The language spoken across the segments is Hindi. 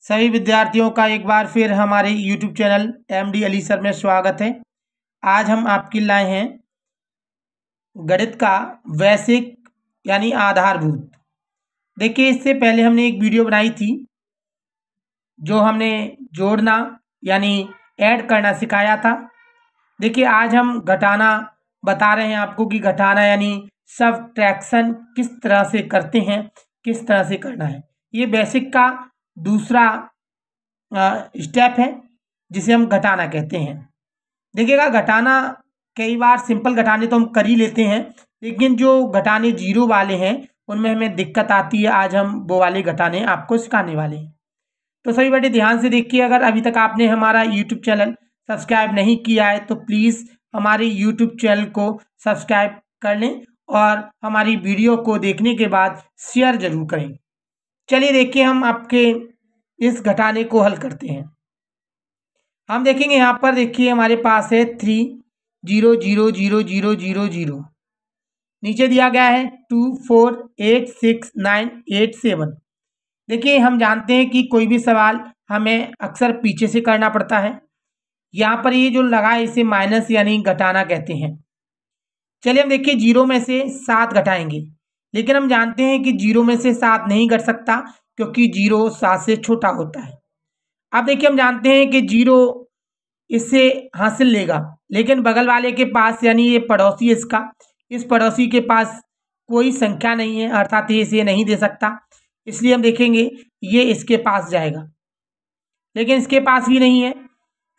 सभी विद्यार्थियों का एक बार फिर हमारे YouTube channel MD Ali sir में स्वागत है। आज हम आपके लाए हैं गणित का बेसिक यानी आधारभूत। देखिए, इससे पहले हमने एक वीडियो बनाई थी जो हमने जोड़ना यानी ऐड करना सिखाया था। देखिए, आज हम घटाना बता रहे हैं आपको कि घटाना यानी सबट्रैक्शन किस तरह से करते हैं, किस तरह से करना है। ये बेसिक का दूसरा स्टेप है जिसे हम घटाना कहते हैं। देखिएगा, घटाना कई बार सिंपल घटाने तो हम कर ही लेते हैं, लेकिन जो घटाने जीरो वाले हैं उनमें हमें दिक्कत आती है। आज हम वो वाले घटाने आपको सिखाने वाले हैं। तो सभी बेटे ध्यान से देखिए, अगर अभी तक आपने हमारा YouTube चैनल सब्सक्राइब नहीं किया है तो प्लीज़ हमारे YouTube चैनल को सब्सक्राइब कर लें और हमारी वीडियो को देखने के बाद शेयर जरूर करें। चलिए देखिए, हम आपके इस घटाने को हल करते हैं। हम देखेंगे यहाँ पर, देखिए हमारे पास है 3 0 0 0 0 0 0, नीचे दिया गया है 2 4 8 6 9 8 7। देखिए, हम जानते हैं कि कोई भी सवाल हमें अक्सर पीछे से करना पड़ता है। यहाँ पर ये जो लगा है इसे माइनस यानी घटाना कहते हैं। चलिए हम देखिए, 0 में से 7 घटाएंगे, लेकिन हम जानते हैं कि 0 में से 7 नहीं घट सकता क्योंकि 0 7 से छोटा होता है। अब देखिए, हम जानते हैं कि 0 इससे हासिल लेगा, लेकिन बगल वाले के पास यानी ये पड़ोसी है इसका, इस पड़ोसी के पास कोई संख्या नहीं है, अर्थात ये इसे नहीं दे सकता। इसलिए हम देखेंगे ये इसके पास जाएगा, लेकिन इसके पास भी नहीं है,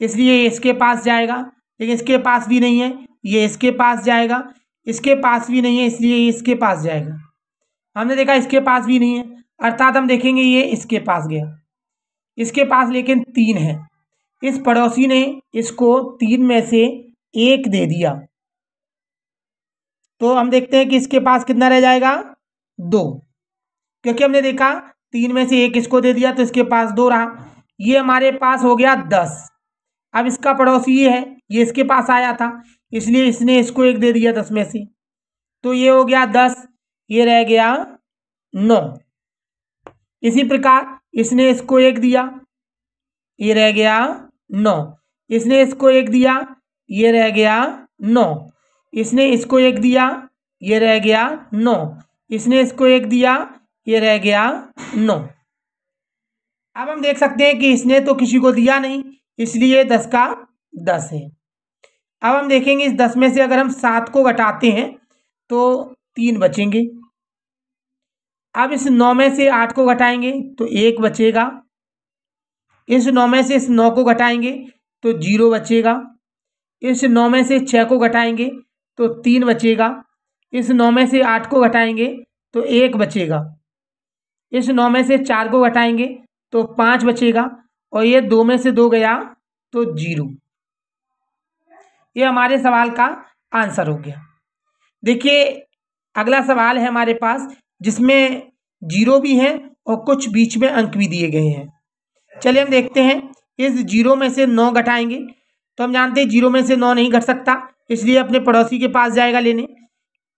इसलिए ये इसके पास जाएगा, लेकिन इसके पास भी नहीं है, ये इसके पास जाएगा, इसके पास भी नहीं है, इसलिए ये इसके पास जाएगा। हमने देखा इसके पास भी नहीं है, अर्थात हम देखेंगे ये इसके पास गया, इसके पास लेकिन 3 है। इस पड़ोसी ने इसको 3 में से 1 दे दिया, तो हम देखते हैं कि इसके पास कितना रह जाएगा, 2, क्योंकि हमने देखा 3 में से 1 इसको दे दिया तो इसके पास 2 रहा। ये हमारे पास हो गया 10। अब इसका पड़ोसी ये है, ये इसके पास आया था, इसलिए इसने इसको 1 दे दिया 10 में से, तो ये हो गया 10, ये रह गया 9। इसी प्रकार इसने इसको 1 दिया, ये रह गया 9, इसने इसको 1 दिया, ये रह गया 9, इसने इसको 1 दिया, ये रह गया 9, इसने इसको 1 दिया, ये रह गया 9। अब हम देख सकते हैं कि इसने तो किसी को दिया नहीं, इसलिए 10 का 10 है। अब हम देखेंगे इस 10 में से अगर हम 7 को घटाते हैं तो 3 बचेंगे। अब इस 9 में से 8 को घटाएंगे तो 1 बचेगा। इस 9 में से इस 9 को घटाएंगे तो 0 बचेगा। इस 9 में से 6 को घटाएंगे तो 3 बचेगा। इस 9 में से 8 को घटाएंगे तो 1 बचेगा। इस 9 में से 4 को घटाएंगे तो 5 बचेगा, और ये 2 में से 2 गया तो 0। ये हमारे सवाल का आंसर हो गया। देखिए, अगला सवाल है हमारे पास जिसमें 0 भी है और कुछ बीच में अंक भी दिए गए हैं। चलिए हम देखते हैं, इस 0 में से 9 घटाएंगे तो हम जानते हैं 0 में से 9 नहीं घट सकता, इसलिए अपने पड़ोसी के पास जाएगा लेने।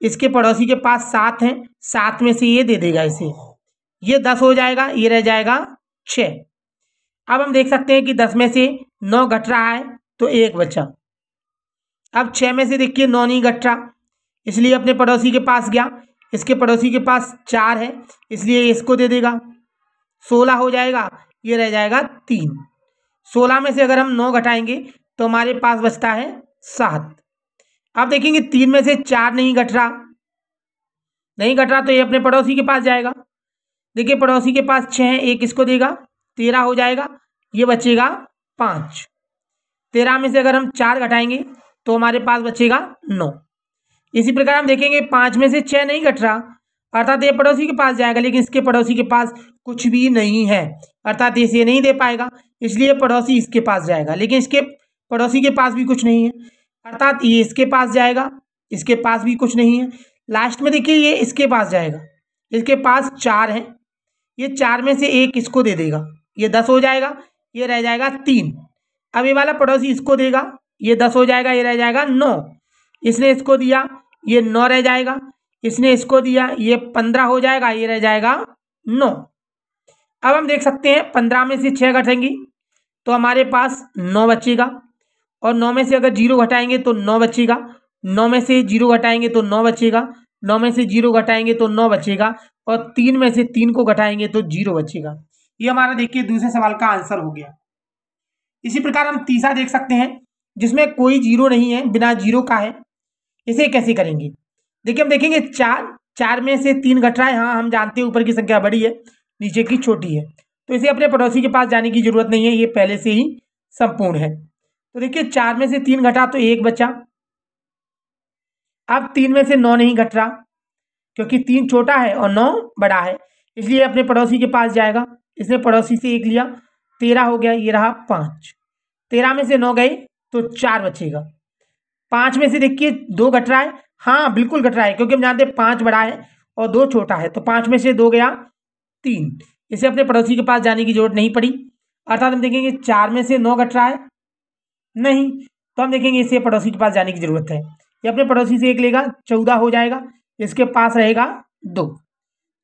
इसके पड़ोसी के पास 7 हैं, 7 में से ये दे देगा इसे, ये 10 हो जाएगा, ये रह जाएगा 6। अब हम देख सकते हैं कि 10 में से 9 घट रहा है तो 1 बचा। अब 6 में से देखिए 9 नहीं घट रहा, इसलिए अपने पड़ोसी के पास गया, इसके पड़ोसी के पास 4 है, इसलिए इसको दे देगा, 16 हो जाएगा, ये रह जाएगा 3। 16 में से अगर हम 9 घटाएंगे तो हमारे पास बचता है 7। अब देखेंगे 3 में से 4 नहीं घट रहा, तो ये अपने पड़ोसी के पास जाएगा। देखिए, पड़ोसी के पास 6 है, 1 इसको देगा, 13 हो जाएगा, ये बचेगा 5। 13 में से अगर हम 4 घटाएंगे तो हमारे पास बचेगा 9। इसी प्रकार हम देखेंगे 5 में से 6 नहीं घट रहा, अर्थात ये पड़ोसी के पास जाएगा, लेकिन इसके पड़ोसी के पास कुछ भी नहीं है, अर्थात इसे नहीं दे पाएगा, इसलिए पड़ोसी इसके पास जाएगा, लेकिन इसके पड़ोसी के पास भी कुछ नहीं है, अर्थात ये इसके पास जाएगा, इसके पास भी कुछ नहीं है। लास्ट में देखिए ये इसके पास जाएगा, इसके पास 4 है, ये 4 में से 1 इसको दे देगा, ये 10 हो जाएगा, ये रह जाएगा 3। अब ये वाला पड़ोसी इसको देगा, ये 10 हो जाएगा, ये रह जाएगा 9। इसने इसको दिया, ये 9 रह जाएगा, इसने इसको दिया, ये 15 हो जाएगा, ये रह जाएगा 9। अब हम देख सकते हैं 15 में से 6 घटेंगी तो हमारे पास 9 बचेगा, और 9 में से अगर 0 घटाएंगे तो 9 बचेगा, 9 में से 0 घटाएंगे तो 9 बचेगा, 9 में से 0 घटाएंगे तो 9 बचेगा, और 3 में से 3 को घटाएंगे तो 0 बचेगा। ये हमारा देखिए दूसरे सवाल का आंसर हो गया। इसी प्रकार हम तीसरा देख सकते हैं जिसमें कोई 0 नहीं है, बिना 0 का है। इसे कैसे करेंगे? देखिए हम देखेंगे 4 में से 3 घट रहा है। हाँ, हम जानते हैं ऊपर की संख्या बड़ी है, नीचे की छोटी है, तो इसे अपने पड़ोसी के पास जाने की जरूरत नहीं है, ये पहले से ही संपूर्ण है। तो देखिए 4 में से 3 घटा तो 1 बचा। अब 3 में से 9 नहीं घट रहा क्योंकि 3 छोटा है और 9 बड़ा है, इसलिए अपने पड़ोसी के पास जाएगा। इसने पड़ोसी से 1 लिया, 13 हो गया, ये रहा 5। 13 में से 9 गए तो 4 बचेगा। 5 में से देखिए 2 घट रहा है। हाँ, बिल्कुल घट रहा है क्योंकि हम जानते हैं 5 बड़ा है और 2 छोटा है, तो 5 में से 2 गया 3। इसे अपने पड़ोसी के पास जाने की जरूरत नहीं पड़ी। अर्थात हम देखेंगे 4 में से 9 घट रहा है नहीं, तो हम देखेंगे इसे पड़ोसी के पास जाने की जरूरत है। ये अपने पड़ोसी से 1 लेगा, 14 हो जाएगा, इसके पास रहेगा 2।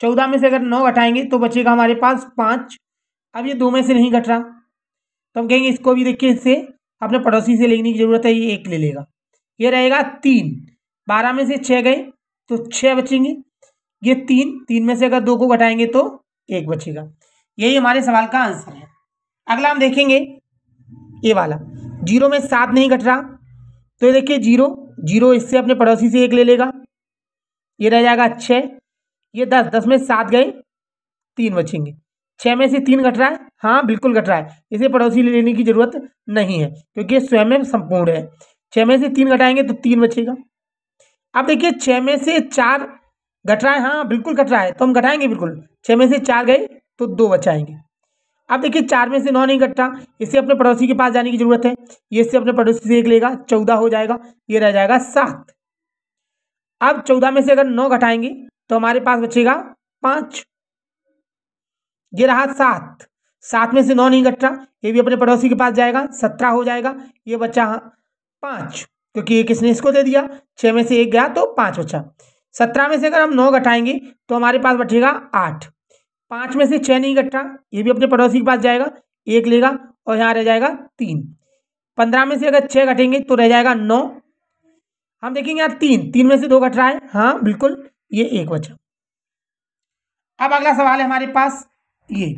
14 में से अगर 9 घटाएंगे तो बचेगा हमारे पास 5। अब ये 2 में से नहीं घट रहा तो हम कहेंगे इसको भी देखिए इससे अपने पड़ोसी से लेने की जरूरत है, ये 1 ले लेगा, ये रहेगा 3। 12 में से 6 गए तो 6 बचेंगे, ये 3 में से अगर 2 को घटाएंगे तो 1 बचेगा। यही हमारे सवाल का आंसर है। अगला हम देखेंगे ये वाला, 0 में 7 नहीं घट रहा, तो ये देखिए 0 इससे अपने पड़ोसी से 1 ले लेगा, ये रह जाएगा 6। ये 10 में 7 गए 3 बचेंगे। 6 में से 3 घट रहा है, हाँ बिल्कुल घट रहा है, इसे पड़ोसी ले लेने की जरूरत नहीं है क्योंकि ये स्वयं में संपूर्ण है। 6 में से 3 घटाएंगे तो 3 बचेगा। अब देखिए 6 में से 4 घट रहा है, हाँ बिल्कुल घट रहा है, तो हम घटाएंगे बिल्कुल। 6 में से 4 गए तो 2 बचाएंगे। अब देखिए 4 में से 9 नहीं घटता, इसे अपने पड़ोसी के पास जाने की जरूरत है, ये इससे अपने पड़ोसी से 1 लेगा, 14 हो जाएगा, ये रह जाएगा 7। अब 14 में से अगर 9 घटाएंगे तो हमारे पास बचेगा 5, ये रहा 7। 7 में से 9 नहीं घट रहा, ये भी अपने पड़ोसी के पास जाएगा, 17 हो जाएगा, ये बचा 5 क्योंकि ये किसने इसको दे दिया, 6 में से 1 गया तो 5 बचा। 17 में से अगर हम 9 घटाएंगे तो हमारे पास बचेगा 8। 5 में से 6 नहीं घट रहा, ये भी अपने पड़ोसी के पास जाएगा, 1 लेगा, और यहाँ रह जाएगा 3। 15 में से अगर 6 घटेंगे तो रह जाएगा 9। हम देखेंगे यहाँ 3 में से 2 घट रहा है, हाँ बिल्कुल, ये 1 बचा। अब अगला सवाल है हमारे पास ये,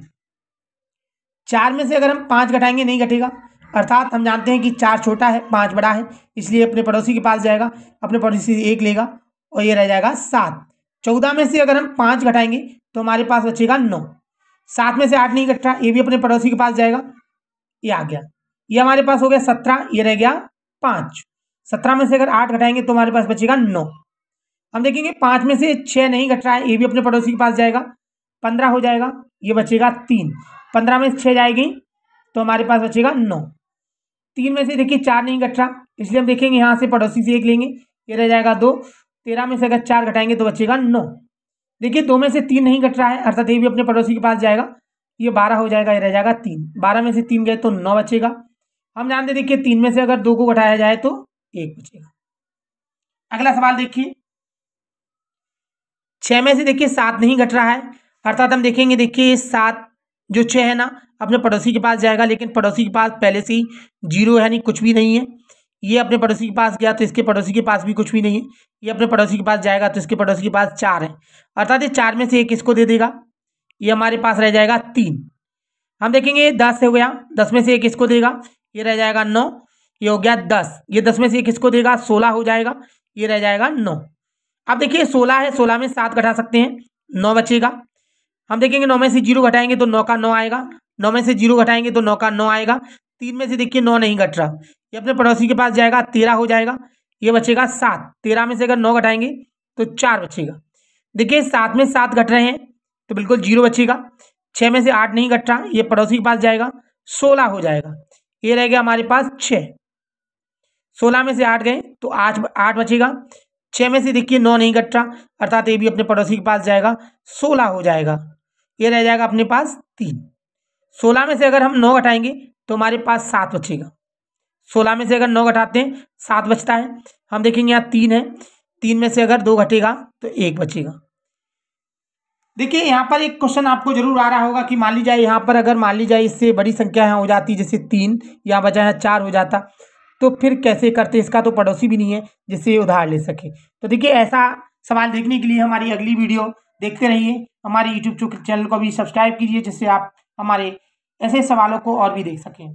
4 में से अगर हम 5 घटाएंगे नहीं घटेगा, अर्थात हम जानते हैं कि 4 छोटा है 5 बड़ा है, इसलिए अपने पड़ोसी के पास जाएगा, अपने पड़ोसी से 1 लेगा, और ये रह जाएगा 7। 14 में से अगर हम 5 घटाएंगे तो हमारे पास बचेगा 9। 7 में से 8 नहीं घट रहा, ये भी अपने पड़ोसी के पास जाएगा, ये आ गया, ये हमारे पास हो गया 17, ये रह गया 5। 17 में से अगर 8 घटाएंगे तो हमारे पास बचेगा 9। हम देखेंगे 5 में से 6 नहीं घट रहा है, ये भी अपने पड़ोसी के पास जाएगा, 15 हो जाएगा, ये बचेगा 3। 15 में से 6 जाएगी तो हमारे पास बचेगा 9। 3 में से देखिए 4 नहीं घट रहा, इसलिए हम देखेंगे यहाँ से पड़ोसी से 1 लेंगे, ये रह जाएगा 2। 13 में से अगर 4 घटाएंगे तो बचेगा 9। देखिए 2 में से 3 नहीं घट रहा है, अर्थात ये भी अपने पड़ोसी के पास जाएगा, ये 12 हो जाएगा, ये रह जाएगा 3। 12 में से 3 गए तो 9 बचेगा। हम जानते देखिए 3 में से अगर 2 को घटाया जाए तो 1 बचेगा। अगला सवाल देखिए, 6 में से देखिए 7 नहीं घट रहा है, अर्थात हम देखेंगे देखिए 7 जो 6 है ना अपने पड़ोसी के पास जाएगा, लेकिन पड़ोसी के पास पहले से ही 0 है, यानी कुछ भी नहीं है। ये अपने पड़ोसी के पास गया तो इसके पड़ोसी के पास भी कुछ भी नहीं है। ये अपने पड़ोसी के पास जाएगा तो इसके पड़ोसी के पास 4 है, अर्थात ये 4 में से 1 इसको दे देगा, ये हमारे पास रह जाएगा 3। हम देखेंगे 10 हो गया, 10 में से 1 इसको देगा, ये रह जाएगा 9, ये हो गया 10। ये 10 में से 1 इसको देगा, 16 हो जाएगा, ये रह जाएगा 9। अब देखिए 16 है, 16 में 7 घटा सकते हैं, 9 बचेगा। हम देखेंगे 9 में से 0 घटाएंगे तो 9 का 9 आएगा, 9 में से 0 घटाएंगे तो 9 का 9 आएगा। 3 में से देखिए 9 नहीं घट रहा, ये अपने पड़ोसी के पास जाएगा, 13 हो जाएगा, ये बचेगा 7। 13 में से अगर 9 घटाएंगे तो 4 बचेगा। देखिए 7 में 7 घट रहे हैं तो बिल्कुल 0 बचेगा। 6 में से 8 नहीं घट रहा, ये पड़ोसी के पास जाएगा, 16 हो जाएगा, ये रह गया हमारे पास 6। 16 में से 8 गए तो 8 बचेगा। 6 में से देखिए 9 नहीं घट रहा, अर्थात ये भी अपने पड़ोसी के पास जाएगा, 16 हो जाएगा, ये रह जाएगा अपने पास 3। 16 में से अगर हम 9 घटाएंगे तो हमारे पास 7 बचेगा। 16 में से अगर 9 घटाते हैं 7 बचता है। हम देखेंगे यहाँ 3 है, 3 में से अगर 2 घटेगा तो 1 बचेगा। देखिए यहाँ पर एक क्वेश्चन आपको जरूर आ रहा होगा कि मान लीजिए यहाँ पर अगर मान लीजिए इससे बड़ी संख्या यहाँ हो जाती, जैसे 3, यहाँ बचा है 4 हो जाता, तो फिर कैसे करते? इसका तो पड़ोसी भी नहीं है जिससे उधार ले सके। तो देखिए ऐसा सवाल देखने के लिए हमारी अगली वीडियो देखते रहिए। हमारे यूट्यूब चैनल को भी सब्सक्राइब कीजिए, जिससे आप हमारे ऐसे सवालों को और भी देख सकें।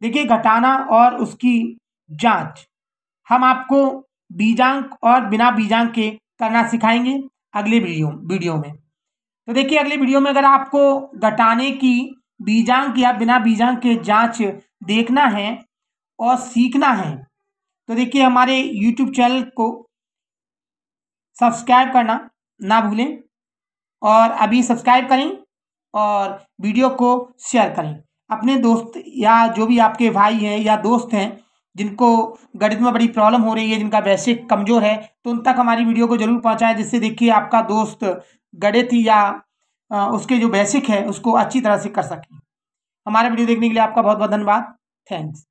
देखिए घटाना और उसकी जांच हम आपको बीजांक और बिना बीजांक के करना सिखाएंगे अगले वीडियो में। तो देखिए अगले वीडियो में अगर आपको घटाने की बीजांक या बिना बीजांक के जांच देखना है और सीखना है, तो देखिए हमारे यूट्यूब चैनल को सब्सक्राइब करना ना भूलें, और अभी सब्सक्राइब करें और वीडियो को शेयर करें अपने दोस्त या जो भी आपके भाई हैं या दोस्त हैं जिनको गणित में बड़ी प्रॉब्लम हो रही है, जिनका बेसिक कमज़ोर है, तो उन तक हमारी वीडियो को जरूर पहुंचाएं, जिससे देखिए आपका दोस्त गणित या उसके जो बेसिक है उसको अच्छी तरह से कर सके। हमारा वीडियो देखने के लिए आपका बहुत बहुत धन्यवाद। थैंक्स।